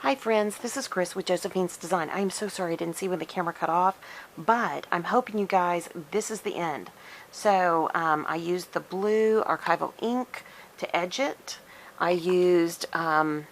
Hi friends, this is Chris with Josephine's Design. I am so sorry I didn't see when the camera cut off, but I'm hoping you guys, this is the end. So I used the blue archival ink to edge it. I used, my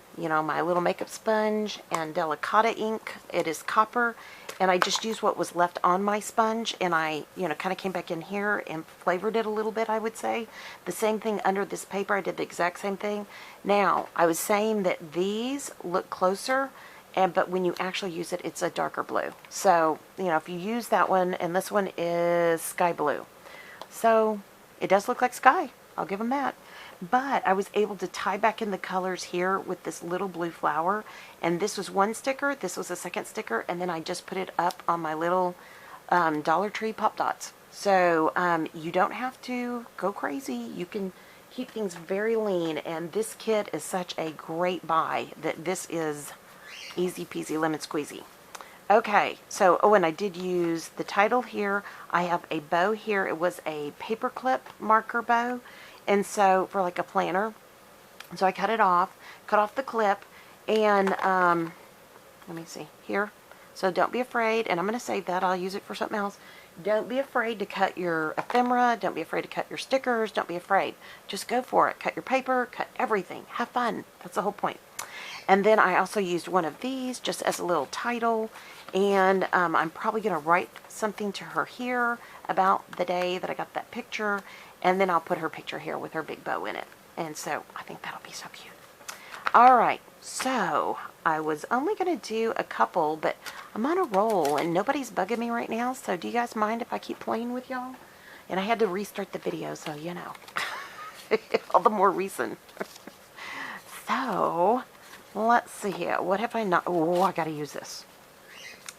little makeup sponge and Delicata ink. It is copper, and I just used what was left on my sponge, and I, kind of came back in here and flavored it a little bit, I would say. The same thing under this paper. I did the exact same thing. Now, I was saying that these look closer, but when you actually use it, it's a darker blue. So, if you use that one, and this one is sky blue. So, it does look like sky. I'll give them that. But I was able to tie back in the colors here with this little blue flower. And this was one sticker, this was a second sticker, and then I just put it up on my little Dollar Tree Pop Dots. So you don't have to go crazy. You can keep things very lean. And this kit is such a great buy that this is easy peasy lemon squeezy. Okay, so, and I did use the title here. I have a bow here. It was a paperclip marker bow. And so, for like a planner, so I cut off the clip, and let me see, here. So don't be afraid, and I'm going to save that. I'll use it for something else. Don't be afraid to cut your ephemera. Don't be afraid to cut your stickers. Don't be afraid. Just go for it. Cut your paper, cut everything. Have fun. That's the whole point. And then I also used one of these just as a little title, and I'm probably going to write something to her here about the day that I got that picture, and then I'll put her picture here with her big bow in it. And so I think that'll be so cute. Alright, so I was only going to do a couple, but I'm on a roll and nobody's bugging me right now, so do you guys mind if I keep playing with y'all? And I had to restart the video, so all the more reason. So, let's see here. What have I not? Oh, I gotta use this.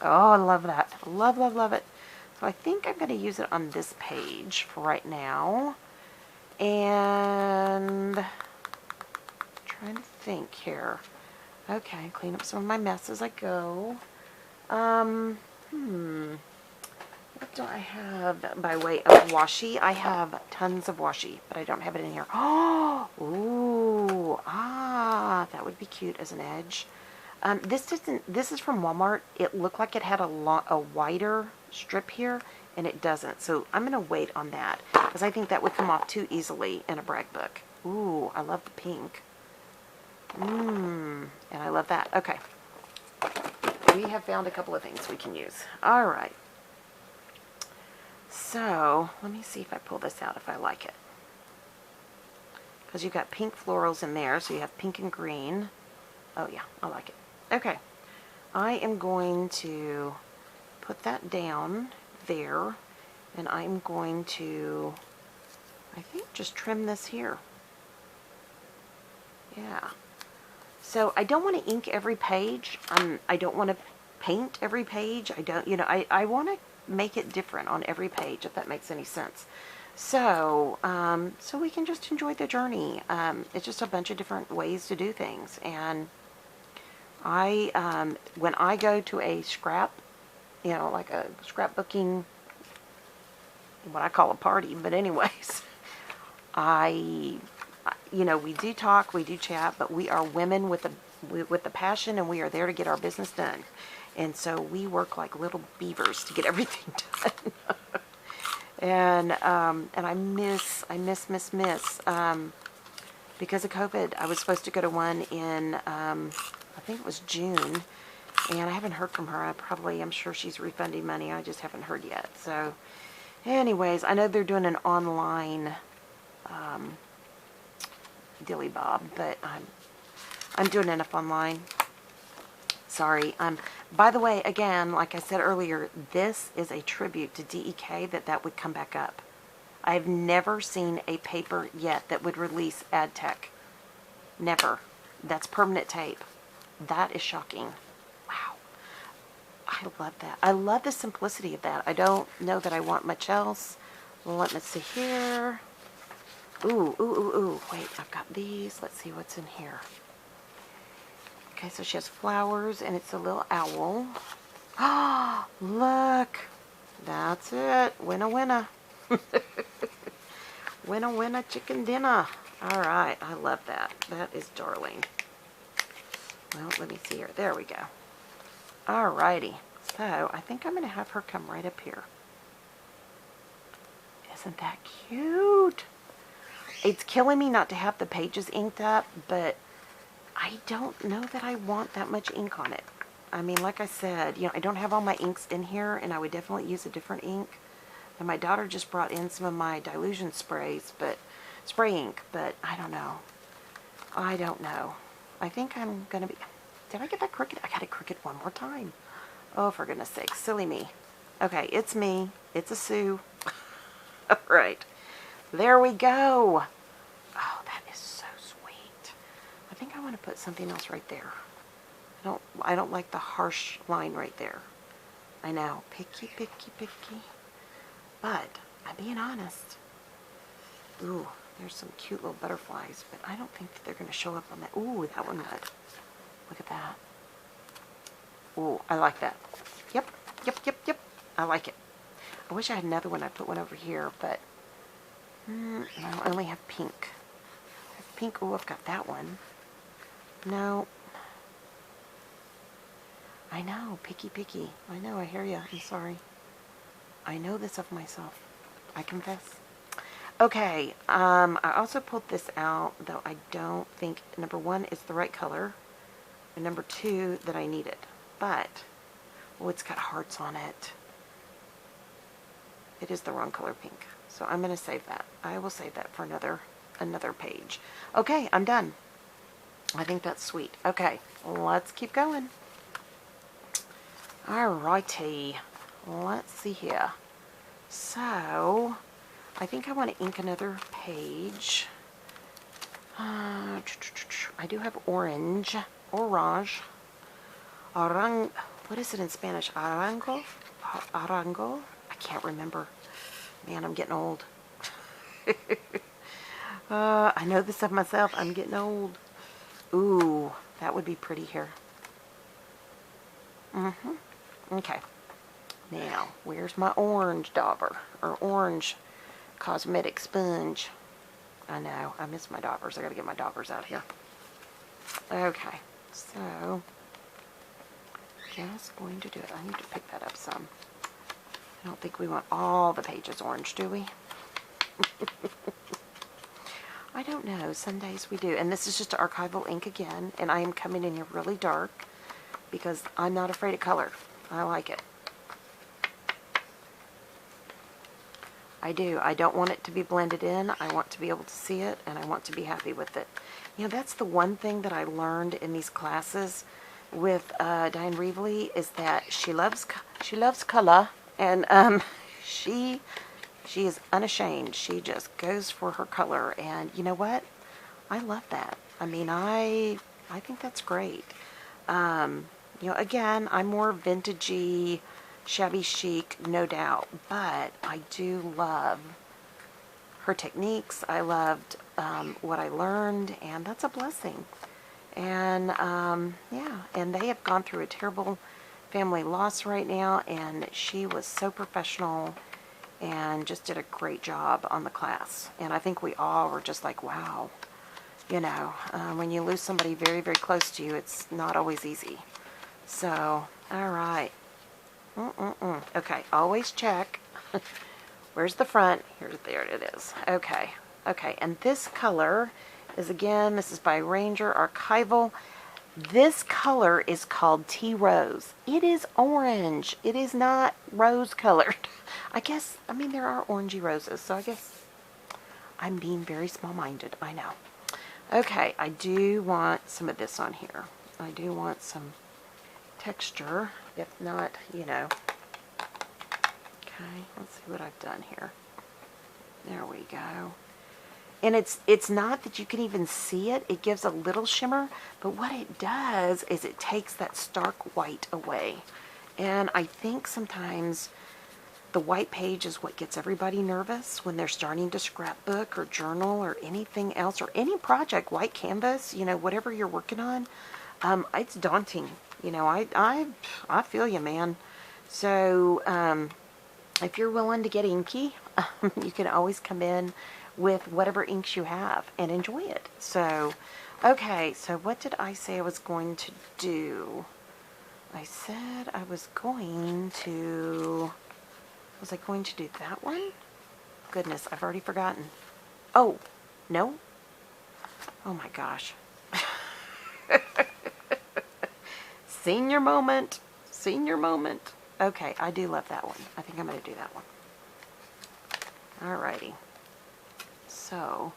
Oh, I love that. Love, love, love it. So I think I'm going to use it on this page for right now. And trying to think here. Okay, clean up some of my mess as I go. What do I have by way of washi? I have tons of washi, but I don't have it in here. Oh, ooh, that would be cute as an edge. This is from Walmart. It looked like it had a wider strip here, and it doesn't. So I'm going to wait on that, because I think that would come off too easily in a brag book. Ooh, I love the pink. And I love that. Okay. We have found a couple of things we can use. Alright. So, let me see if I pull this out, if I like it. Because you've got pink florals in there, so you have pink and green. Oh yeah, I like it. Okay, I am going to put that down there, and I'm going to, I think, just trim this here. Yeah. So I don't want to ink every page. I don't want to paint every page. I don't, I want to make it different on every page, if that makes any sense. So, so we can just enjoy the journey. It's just a bunch of different ways to do things, and when I go to a scrap, like a scrapbooking, what I call a party, but anyways, we do talk, we do chat, but we are women with the passion, and we are there to get our business done. And so we work like little beavers to get everything done. And I miss, because of COVID, I was supposed to go to one in, I think it was June, and I haven't heard from her. I'm sure she's refunding money. I just haven't heard yet. So, anyways, I know they're doing an online dilly bob, but I'm doing enough online. Sorry. By the way, again, like I said earlier, this is a tribute to DEK that would come back up. I've never seen a paper yet that would release AdTech. Never. That's permanent tape. That is shocking. Wow. I love that. I love the simplicity of that. I don't know that I want much else. Let me see here. Ooh, ooh, ooh, ooh. Wait, I've got these. Let's see what's in here. Okay, so she has flowers, and it's a little owl. Ah, look. That's it. Winner, winner. Winner, winner, chicken dinner. All right, I love that. That is darling. Well, let me see here. There we go. Alrighty. So, I think I'm going to have her come right up here. Isn't that cute? It's killing me not to have the pages inked up, but I don't know that I want that much ink on it. I mean, like I said, I don't have all my inks in here, and I would definitely use a different ink. And my daughter just brought in some of my dilution sprays, spray ink, but I don't know. I don't know. I think I'm going to be... Did I get that crooked? I got it crooked one more time. Oh, for goodness sake. Silly me. Okay, it's me. It's a Sue. All right. There we go. Oh, that is so sweet. I think I want to put something else right there. I don't like the harsh line right there. I know. Picky, picky, picky. But, I'm being honest. Ooh, there's some cute little butterflies, but I don't think that they're going to show up on that. Ooh, that one would. Look at that. Ooh, I like that. Yep, yep, yep, yep. I like it. I wish I had another one. I'd put one over here, but no, I only have pink. I have pink. Ooh, I've got that one. No. I know, picky, picky. I know, I hear you. I'm sorry. I know this of myself. I confess. Okay, I also pulled this out, though I don't think, number one, it's the right color, and number two, that I need it. But, oh, it's got hearts on it. It is the wrong color pink. So I'm going to save that. I will save that for another page. Okay, I'm done. I think that's sweet. Okay, let's keep going. Alrighty. Let's see here. So, I think I want to ink another page. I do have orange. Orange. What is it in Spanish? Arango? Arango? I can't remember. Man, I'm getting old. I know this of myself. I'm getting old. Ooh, that would be pretty here. Okay. Now, where's my orange dauber? Or orange cosmetic sponge? I know, I miss my daubers. I gotta get my daubers out here. Okay, so just going to do it. I need to pick that up some. I don't think we want all the pages orange, do we? I don't know. Some days we do. And this is just archival ink again. And I am coming in here really dark because I'm not afraid of color. I like it. I do. I don't want it to be blended in. I want to be able to see it, and I want to be happy with it. You know, that's the one thing that I learned in these classes with Diane Reevely is that she loves color, and she is unashamed. She just goes for her color, and you know what? I love that. I mean, I think that's great. You know, again, I'm more vintagey, shabby chic, no doubt, but I do love her techniques. I loved what I learned, and that's a blessing. And yeah, and they have gone through a terrible family loss right now, and she was so professional and just did a great job on the class. And I think we all were just like, wow, you know, when you lose somebody very, very close to you, it's not always easy. So, all right. Okay, always check. Where's the front? There it is. Okay, okay, and this color is, again, this is by Ranger Archival. This color is called Tea Rose. It is orange. It is not rose colored. I guess, I mean, there are orangey roses, so I guess I'm being very small-minded. I know. Okay, I do want some of this on here. I do want some texture, if not, you know. Okay, let's see what I've done here. There we go. And it's not that you can even see it. It gives a little shimmer, but what it does is it takes that stark white away. And I think sometimes the white page is what gets everybody nervous when they're starting to scrapbook or journal or anything else, or any project, white canvas, you know, whatever you're working on. It's daunting. You know, I feel you, man. So, if you're willing to get inky, you can always come in with whatever inks you have and enjoy it. So, Okay, so what did I say I was going to do? I said I was going to... Was I going to do that one? Goodness, I've already forgotten. Oh, no? Oh my gosh. Senior moment. Senior moment. Okay, I do love that one. I think I'm going to do that one. Alrighty. So,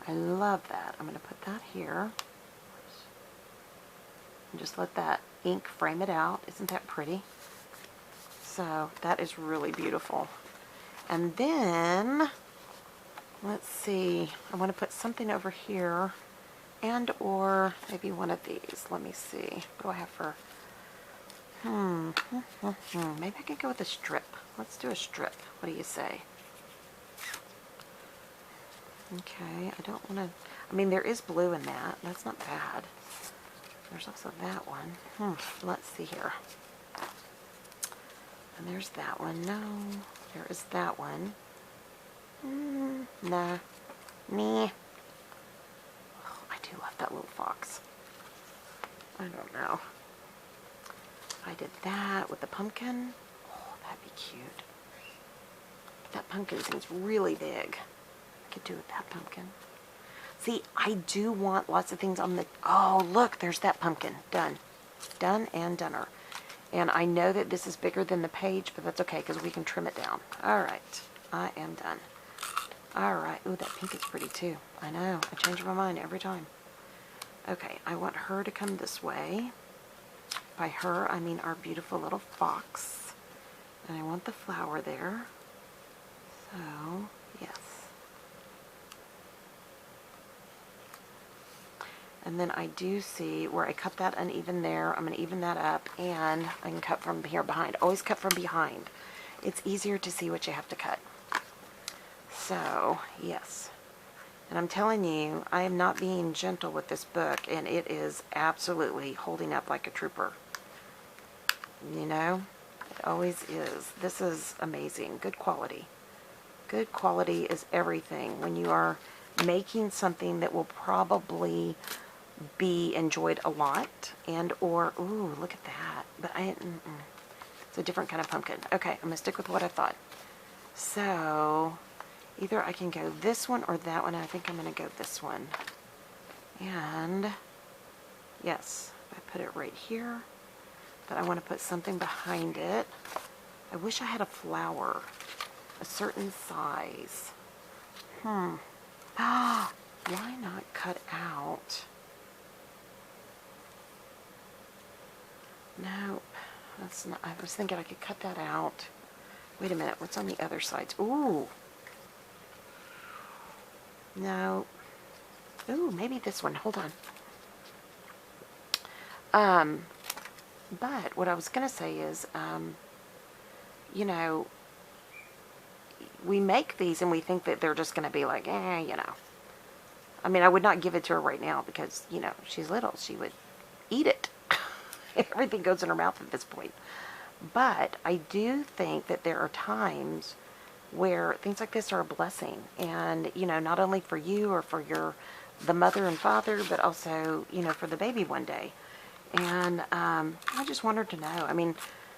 I love that. I'm going to put that here. And just let that ink frame it out. Isn't that pretty? So, that is really beautiful. And then, let's see. I want to put something over here. And or maybe one of these. Let me see. What do I have for... Maybe I could go with a strip. Let's do a strip. What do you say? Okay, I don't want to... I mean, there is blue in that. That's not bad. There's also that one. Let's see here. And there's that one. No. There is that one. Nah. Meh. Oh, I do love that little fox. I don't know. I did that with the pumpkin. Oh, that'd be cute. That pumpkin seems really big. I could do with that pumpkin. See, I do want lots of things on the... Oh, look, there's that pumpkin. Done. Done and doneer. And I know that this is bigger than the page, but that's okay because we can trim it down. All right. I am done. All right. Ooh, that pink is pretty too. I know. I change my mind every time. Okay, I want her to come this way. By her, I mean our beautiful little fox. And I want the flower there. So, yes. And then I do see where I cut that uneven there. I'm going to even that up, and I can cut from here behind. Always cut from behind. It's easier to see what you have to cut. So, yes. And I'm telling you, I am not being gentle with this book, and it is absolutely holding up like a trooper. You know? It always is. This is amazing. Good quality. Good quality is everything. When you are making something that will probably be enjoyed a lot, and or, ooh, look at that. But it's a different kind of pumpkin. Okay, I'm going to stick with what I thought. So, either I can go this one or that one, and I think I'm going to go this one. And, yes, I put it right here, but I want to put something behind it. I wish I had a flower, a certain size. Why not cut out? Nope, that's not, I was thinking I could cut that out. Wait a minute, what's on the other sides? Ooh. No. Ooh, maybe this one, hold on. But what I was going to say is, you know, we make these and we think that they're just going to be like, you know. I mean, I would not give it to her right now because, you know, she's little. She would eat it. Everything goes in her mouth at this point. But I do think that there are times where things like this are a blessing. And, you know, not only for you or for the mother and father, but also, you know, for the baby one day. And I just wanted to know. I mean,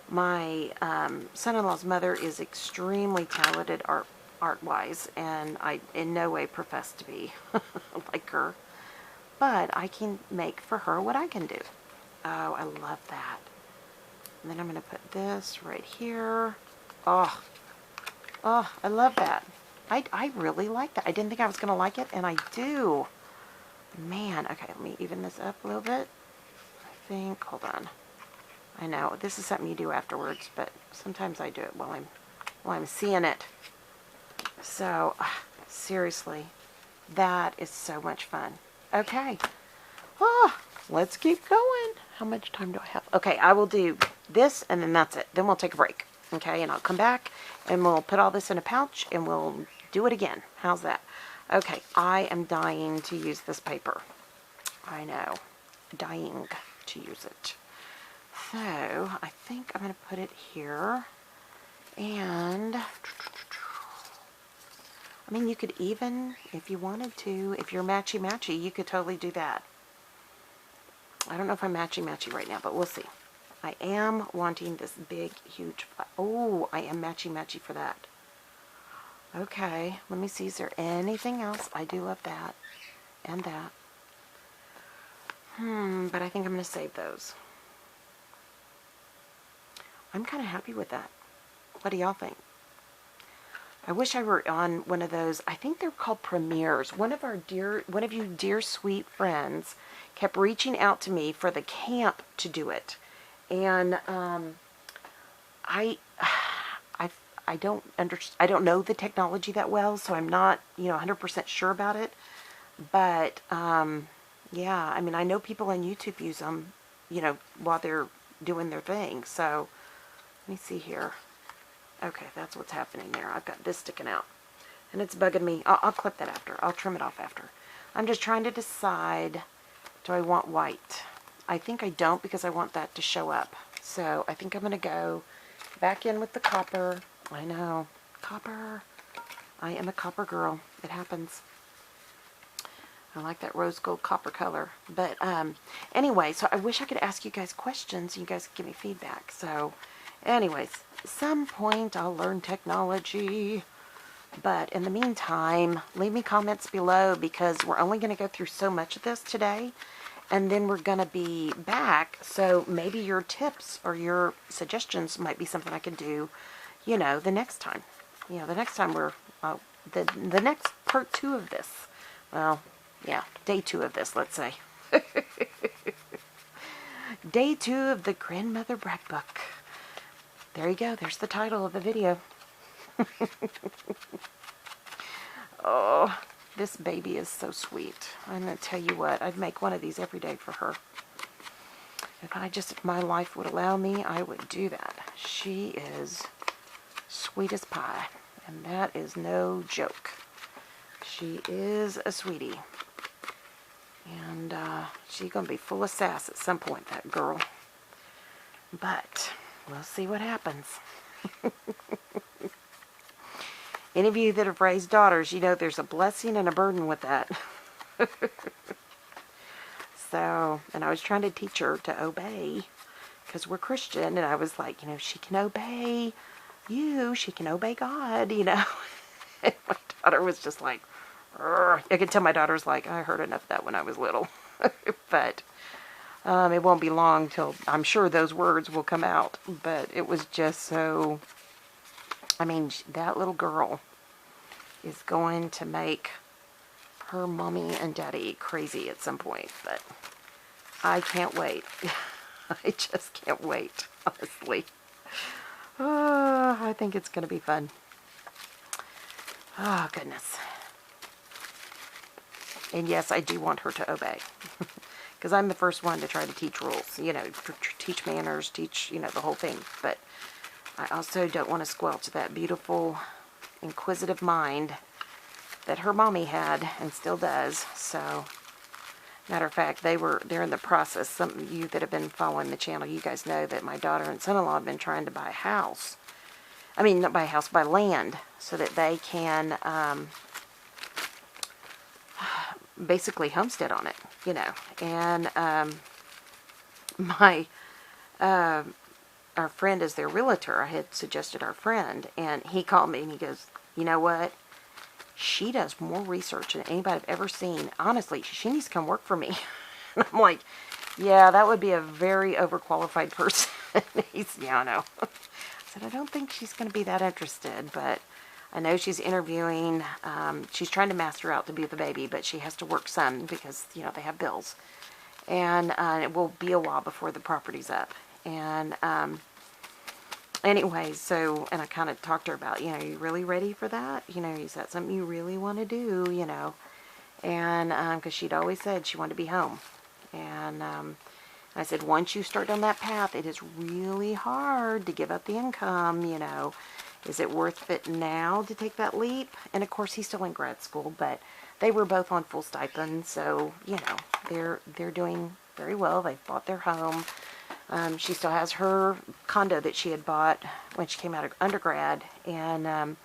my son-in-law's mother is extremely talented art-wise, and I in no way profess to be like her. But I can make for her what I can do. Oh, I love that. And then I'm going to put this right here. Oh, I love that. I really like that. I didn't think I was going to like it, and I do. Man, okay, let me even this up a little bit. I think, hold on. I know, this is something you do afterwards, but sometimes I do it while I'm seeing it. So, seriously, that is so much fun. Okay. Let's keep going. How much time do I have? Okay, I will do this, and then that's it. Then we'll take a break. Okay, and I'll come back, and we'll put all this in a pouch, and we'll do it again. How's that? Okay, I am dying to use this paper. I know. Dying to use it. So, I think I'm going to put it here. And, I mean, you could even, if you wanted to, if you're matchy-matchy, you could totally do that. I don't know if I'm matchy-matchy right now, but we'll see. I am wanting this big, huge, oh, I am matchy-matchy for that. Okay, let me see, is there anything else? I do love that, and that. But I think I'm going to save those. I'm kind of happy with that. What do y'all think? I wish I were on one of those, I think they're called premieres. One of you dear sweet friends kept reaching out to me for the camp to do it. And I don't know the technology that well, so I'm not, 100% sure about it. But yeah, I mean, I know people on YouTube use them, while they're doing their thing. So let me see here. Okay, that's what's happening there. I've got this sticking out, and it's bugging me. I'll clip that after. I'll trim it off after. I'm just trying to decide, do I want white? I think I don't, because I want that to show up. So I think I'm going to go back in with the copper. I know, copper. I am a copper girl. It happens. I like that rose gold copper color. But anyway, so I wish I could ask you guys questions. You guys could give me feedback. So anyways, some point I'll learn technology. But in the meantime, leave me comments below, because we're only going to go through so much of this today. And then we're going to be back. So maybe your tips or your suggestions might be something I could do, the next time. The next time we're, the next part 2 of this. Well, yeah, day 2 of this, let's say. Day 2 of the Grandmother Brag Book. There you go. There's the title of the video. Oh, this baby is so sweet. I'm going to tell you what, I'd make one of these every day for her. If my life would allow me, I would do that. She is sweet as pie, and that is no joke. She is a sweetie. And she's going to be full of sass at some point, that girl. But we'll see what happens. Any of you that have raised daughters, there's a blessing and a burden with that. So, and I was trying to teach her to obey, because we're Christian, and I was like, she can obey you, she can obey God, And my daughter was just like, I could tell my daughter's like, I heard enough of that when I was little. But it won't be long till I'm sure those words will come out. But it was just so, I mean, that little girl is going to make her mommy and daddy crazy at some point. But I can't wait. I just can't wait, honestly. I think it's going to be fun. Oh, goodness. And yes, I do want her to obey. Because I'm the first one to try to teach rules. Teach manners, teach, the whole thing. But I also don't want to squelch that beautiful, inquisitive mind that her mommy had and still does. So, matter of fact, they're in the process. Some of you that have been following the channel, you guys know that my daughter and son-in-law have been trying to buy a house. I mean, not buy a house, buy land, so that they can basically homestead on it, And our friend is their realtor. I had suggested our friend, and he called me and he goes, you know what? She does more research than anybody I've ever seen. Honestly, she needs to come work for me. And I'm like, yeah, that would be a very overqualified person. Yeah, I know. I said, I don't think she's going to be that interested, but I know she's interviewing. She's trying to master out to be with the baby, but she has to work some because, they have bills. And it will be a while before the property's up. And anyway, so, and I kind of talked to her about, are you really ready for that? Is that something you really want to do, And because she'd always said she wanted to be home. And I said, once you start down that path, it is really hard to give up the income, Is it worth it now to take that leap? And of course, he's still in grad school, but they were both on full stipend, so, they're doing very well. They've bought their home. She still has her condo that she had bought when she came out of undergrad, and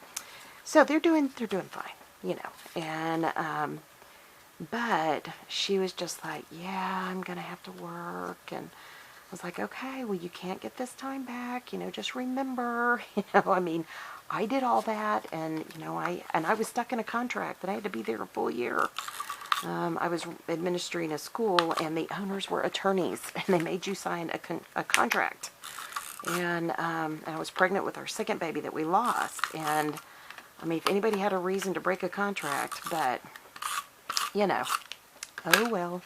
so they're doing fine, And But she was just like, yeah, I'm going to have to work. And I was like, okay, well, you can't get this time back. Just remember, I mean, I did all that. And, I was stuck in a contract that I had to be there a full year. I was administering a school, and the owners were attorneys, and they made you sign a contract. And I was pregnant with our second baby that we lost. And, I mean, if anybody had a reason to break a contract, but, oh well.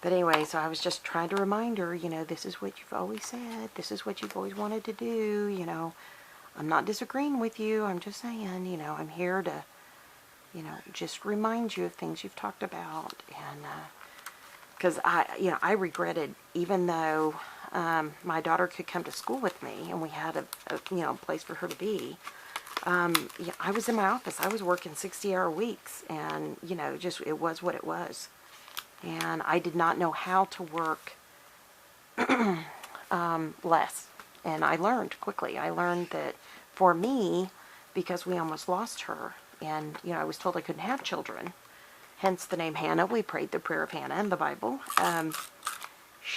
But anyway, so I was just trying to remind her, this is what you've always said. This is what you've always wanted to do. I'm not disagreeing with you. I'm just saying, I'm here to, just remind you of things you've talked about. And, because I regretted, even though my daughter could come to school with me and we had a place for her to be, I was in my office. I was working 60-hour weeks, and, just it was what it was. And I did not know how to work less. And I learned quickly. I learned that for me, because we almost lost her, and, I was told I couldn't have children, hence the name Hannah. We prayed the prayer of Hannah in the Bible.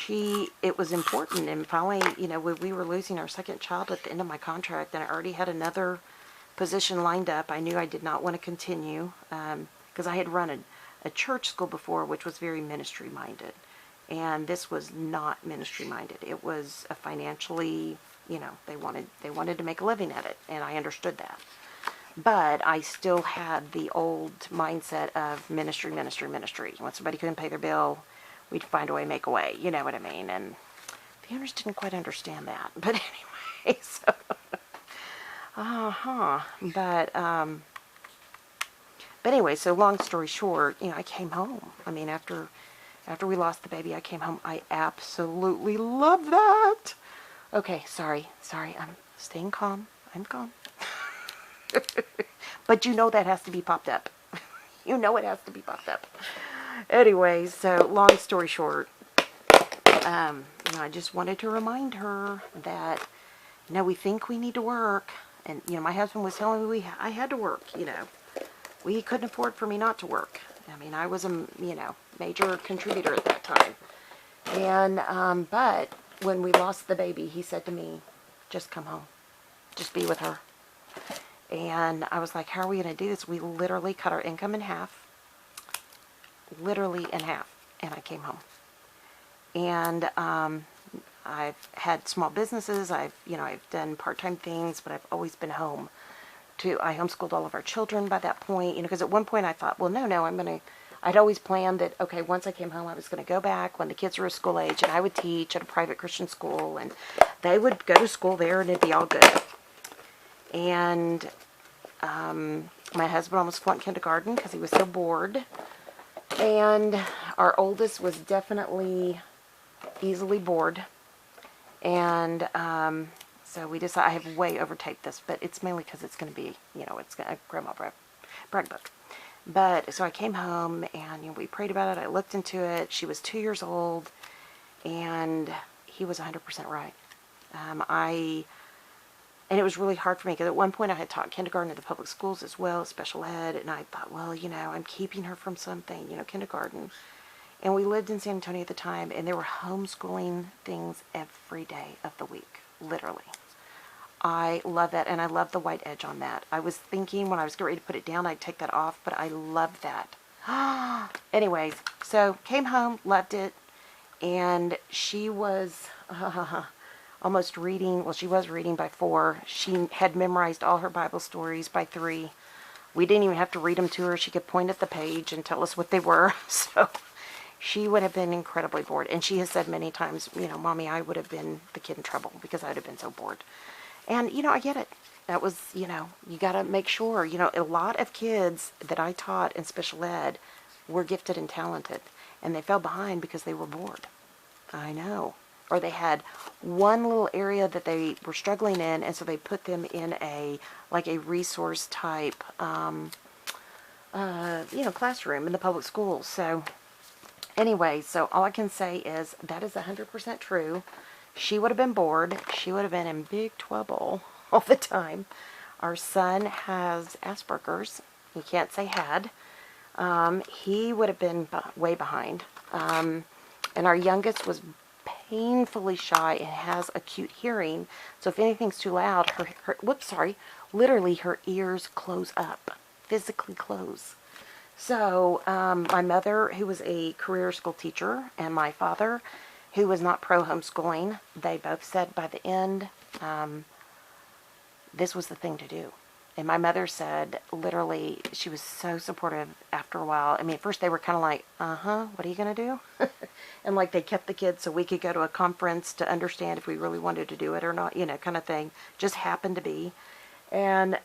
It was important. And finally, when we were losing our second child at the end of my contract, and I already had another position lined up, I knew I did not want to continue, because I had run a church school before, which was very ministry minded, and this was not ministry minded. It was a financially, they wanted to make a living at it, and I understood that. But I still had the old mindset of ministry. When somebody couldn't pay their bill, we'd find a way, make a way. You know what I mean? And the owners didn't quite understand that. But anyway, so But anyway, so long story short, I came home. I mean, after we lost the baby, I came home. I absolutely love that. Okay, sorry. I'm staying calm. I'm calm. But that has to be popped up. It has to be popped up. Anyway, so long story short, I just wanted to remind her that, we think we need to work. And, my husband was telling me I had to work, We couldn't afford for me not to work. I mean, I was a, major contributor at that time. And, but when we lost the baby, he said to me, just come home. Just be with her. And I was like, how are we going to do this? We literally cut our income in half. Literally in half. And I came home. And I've had small businesses. I've done part-time things, but I've always been home. I homeschooled all of our children by that point, because at one point I thought, well, no, I'd always planned that, okay, once I came home, I was going to go back when the kids were school age, and I would teach at a private Christian school, and they would go to school there, and it'd be all good. And my husband almost flunked kindergarten because he was so bored. And our oldest was definitely easily bored. And so we decided, I have way overtaped this, but it's mainly because it's going to be, it's a grandma brag book. But so I came home, and we prayed about it. I looked into it. She was 2 years old, and he was 100% right. And it was really hard for me, because at one point I had taught kindergarten at the public schools as well as special ed, and I thought, well, I'm keeping her from something, kindergarten. And we lived in San Antonio at the time, and there were homeschooling things every day of the week, literally. I love that, and I love the white edge on that. I was thinking when I was getting ready to put it down, I'd take that off, but I love that. Anyways, so came home, loved it, and she was almost reading. Well, she was reading by 4. She had memorized all her Bible stories by 3. We didn't even have to read them to her. She could point at the page and tell us what they were. So she would have been incredibly bored. And she has said many times, Mommy, I would have been the kid in trouble because I would have been so bored. And, I get it. That was, you got to make sure. A lot of kids that I taught in special ed were gifted and talented. And they fell behind because they were bored. I know. Or they had one little area that they were struggling in, and so they put them in a resource type, classroom in the public schools. So anyway, so all I can say is that is 100% true. She would have been bored. She would have been in big trouble all the time. Our son has Asperger's. He can't say had. He would have been way behind. And our youngest was painfully shy and has acute hearing. So if anything's too loud, literally her ears close up, physically close. So my mother, who was a career school teacher, and my father, who was not pro homeschooling, they both said by the end, this was the thing to do. And my mother said, literally, she was so supportive after a while. I mean, at first they were kind of like, what are you going to do? And like they kept the kids so we could go to a conference to understand if we really wanted to do it or not, you know, kind of thing. Just happened to be. And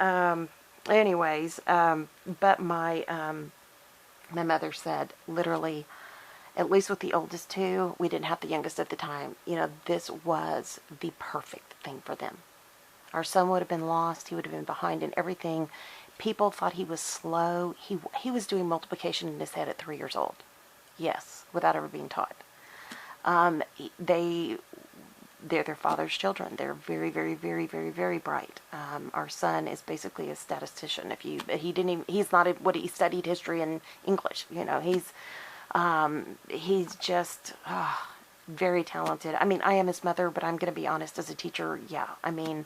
anyways, but my mother said, literally, at least with the oldest two, we didn't have the youngest at the time. You know, this was the perfect thing for them. Our son would have been lost. He would have been behind in everything. People thought he was slow. He was doing multiplication in his head at 3 years old. Yes, without ever being taught. They're their father's children. They're very, very, very, very, very bright. Our son is basically a statistician. He's not what he studied history and English. You know, he's just very talented. I mean, I am his mother, but I'm going to be honest, as a teacher, yeah. I mean,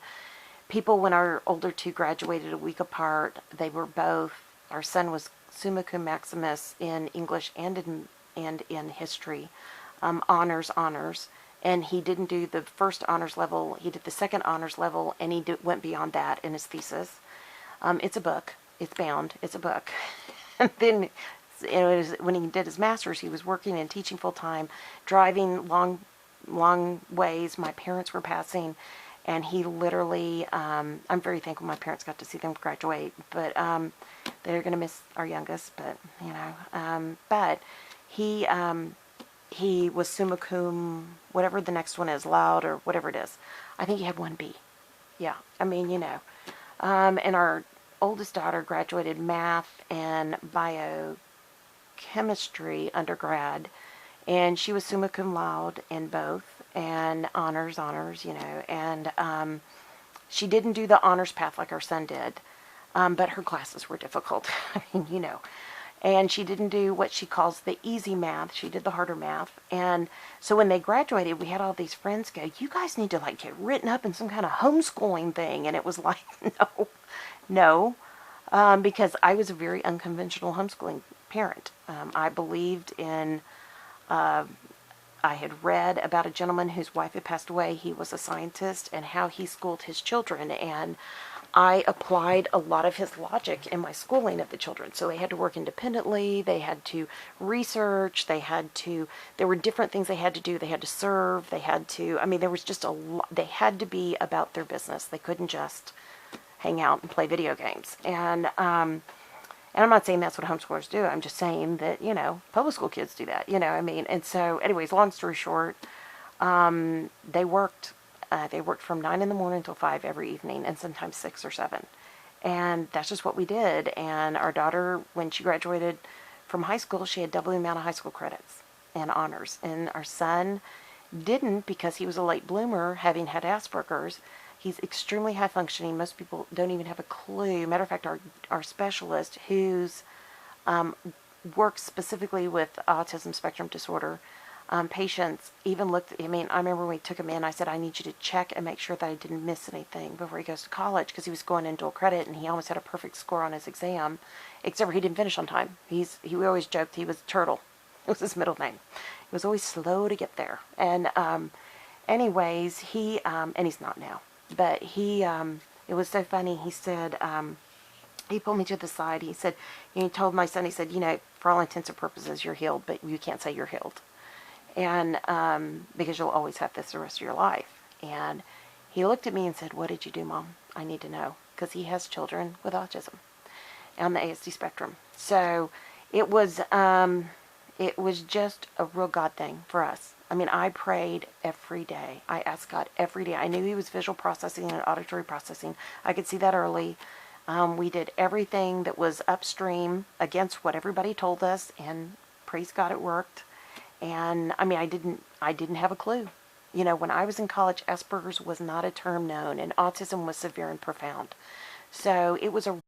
people, when our older two graduated a week apart, they were both, our son was summa cum maximus in English and in history, honors, and he didn't do the first honors level, he did the second honors level, and he went beyond that in his thesis. It's a book, it's bound, it's a book. And then when he did his master's, he was working and teaching full-time, driving long ways. My parents were passing, and he literally, I'm very thankful my parents got to see them graduate, but they're going to miss our youngest, but, you know, but he was summa cum, whatever the next one is, loud or whatever it is. I think he had 1B. Yeah, I mean, you know. And our oldest daughter graduated math and biochemistry undergrad, and she was summa cum laude in both, and honors, you know, and she didn't do the honors path like our son did, but her classes were difficult. I mean, you know. And she didn't do what she calls the easy math. She did the harder math. And so when they graduated, we had all these friends go, you guys need to like get written up in some kind of homeschooling thing. And it was like, no, because I was a very unconventional homeschooling parent. I believed in, I had read about a gentleman whose wife had passed away. He was a scientist, and how he schooled his children. And I applied a lot of his logic in my schooling of the children. So they had to work independently, they had to research, there were different things they had to do. They had to serve, I mean, there was just a lot, they had to be about their business. They couldn't just hang out and play video games. And I'm not saying that's what homeschoolers do. I'm just saying that, you know, public school kids do that, you know, I mean. And so anyways, long story short, they worked from 9 in the morning until 5 every evening, and sometimes 6 or 7. And that's just what we did. And our daughter, when she graduated from high school, she had double the amount of high school credits and honors. And our son didn't, because he was a late bloomer, having had Asperger's. He's extremely high functioning. Most people don't even have a clue. Matter of fact, our specialist, who's works specifically with autism spectrum disorder, patients, even looked, I mean, I remember when we took him in, I said, I need you to check and make sure that I didn't miss anything before he goes to college, because he was going in dual credit, and he almost had a perfect score on his exam, except for he didn't finish on time. We always joked he was Turtle. It was his middle name. He was always slow to get there. And anyways, and he's not now, but it was so funny. He said, he pulled me to the side. He said, he told my son, he said, you know, for all intents and purposes, you're healed, but you can't say you're healed. And because you'll always have this the rest of your life. And he looked at me and said, what did you do, Mom? I need to know. Because he has children with autism on the ASD spectrum. So it was just a real God thing for us. I mean, I prayed every day. I asked God every day. I knew he was visual processing and auditory processing. I could see that early. We did everything that was upstream against what everybody told us, and praise God it worked. And I mean, I didn't have a clue. You know, when I was in college, Asperger's was not a term known, and autism was severe and profound. So it was a